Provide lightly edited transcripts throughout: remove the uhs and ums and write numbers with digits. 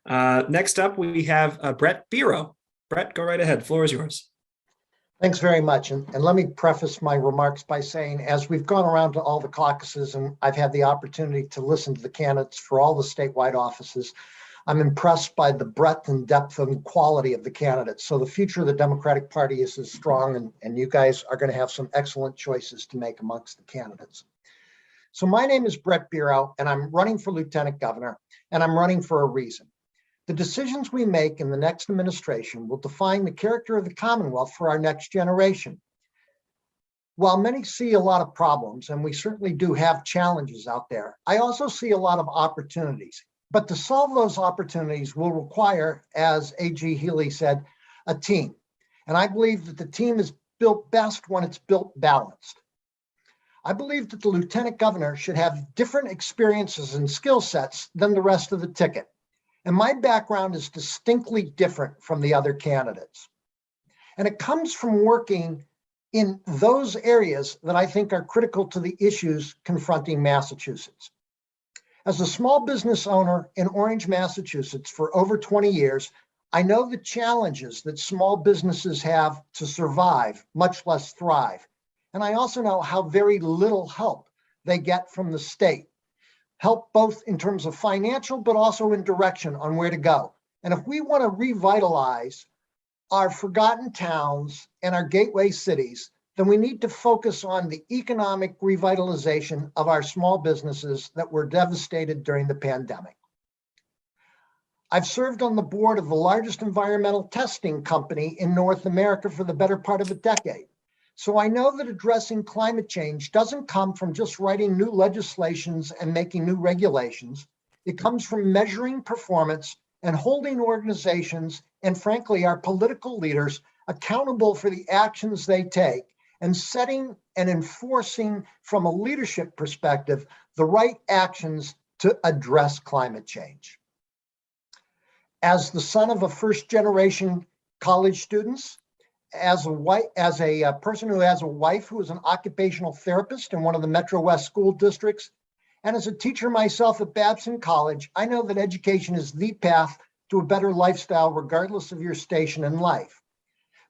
Next up, we have Bret Bero. Bret, go right ahead. Floor is yours. Thanks very much. And let me preface my remarks by saying, as we've gone around to all the caucuses and I've had the opportunity to listen to the candidates for all the statewide offices, I'm impressed by the breadth and depth and quality of the candidates. So the future of the Democratic Party is as strong, and you guys are going to have some excellent choices to make amongst the candidates. So my name is Bret Bero, and I'm running for Lieutenant Governor, and I'm running for a reason. The decisions we make in the next administration will define the character of the Commonwealth for our next generation. While many see a lot of problems, and we certainly do have challenges out there, I also see a lot of opportunities. But to solve those opportunities will require, as A.G. Healy said, a team. And I believe that the team is built best when it's built balanced. I believe that the Lieutenant Governor should have different experiences and skill sets than the rest of the ticket. And my background is distinctly different from the other candidates. And it comes from working in those areas that I think are critical to the issues confronting Massachusetts. As a small business owner in Orange, Massachusetts for over 20 years, I know the challenges that small businesses have to survive, much less thrive. And I also know how very little help they get from the state. Help both in terms of financial, but also in direction on where to go. And if we want to revitalize our forgotten towns and our gateway cities, then we need to focus on the economic revitalization of our small businesses that were devastated during the pandemic. I've served on the board of the largest environmental testing company in North America for the better part of a decade. So I know that addressing climate change doesn't come from just writing new legislations and making new regulations. It comes from measuring performance and holding organizations and, frankly, our political leaders accountable for the actions they take, and setting and enforcing from a leadership perspective the right actions to address climate change. As the son of a first-generation college student, as a person who has a wife who is an occupational therapist in one of the Metro West school districts, and as a teacher myself at Babson College, I know that education is the path to a better lifestyle regardless of your station in life.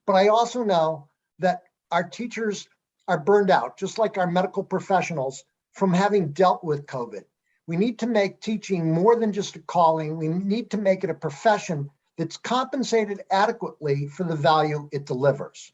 But I also know that our teachers are burned out, just like our medical professionals, from having dealt with COVID. We need to make teaching more than just a calling. We need to make it a profession that's compensated adequately for the value it delivers.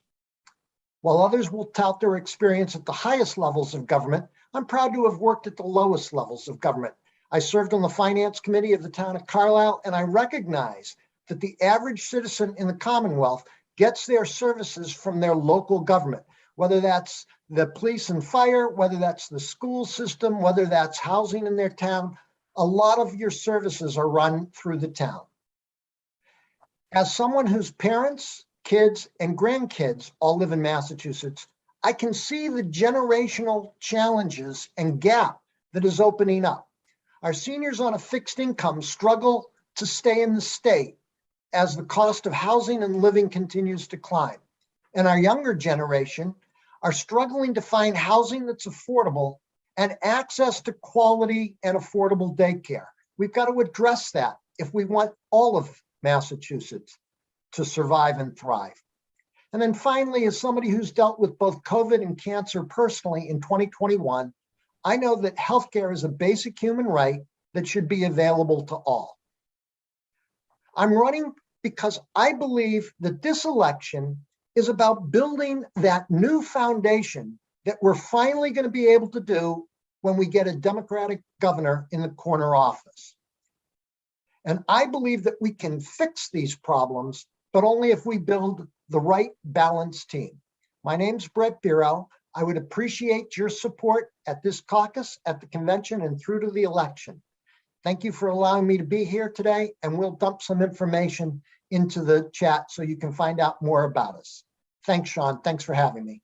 While others will tout their experience at the highest levels of government, I'm proud to have worked at the lowest levels of government. I served on the finance committee of the town of Carlisle, and I recognize that the average citizen in the Commonwealth gets their services from their local government, whether that's the police and fire, whether that's the school system, whether that's housing in their town. A lot of your services are run through the town. As someone whose parents, kids, and grandkids all live in Massachusetts, I can see the generational challenges and gap that is opening up. Our seniors on a fixed income struggle to stay in the state as the cost of housing and living continues to climb. And our younger generation are struggling to find housing that's affordable and access to quality and affordable daycare. We've got to address that if we want all of Massachusetts to survive and thrive. And then finally, as somebody who's dealt with both COVID and cancer personally in 2021, I know that healthcare is a basic human right that should be available to all. I'm running because I believe that this election is about building that new foundation that we're finally going to be able to do when we get a Democratic governor in the corner office. And I believe that we can fix these problems, but only if we build the right balanced team. My name's Bret Bero. I would appreciate your support at this caucus, at the convention, and through to the election. Thank you for allowing me to be here today, and we'll dump some information into the chat so you can find out more about us. Thanks, Sean. Thanks for having me.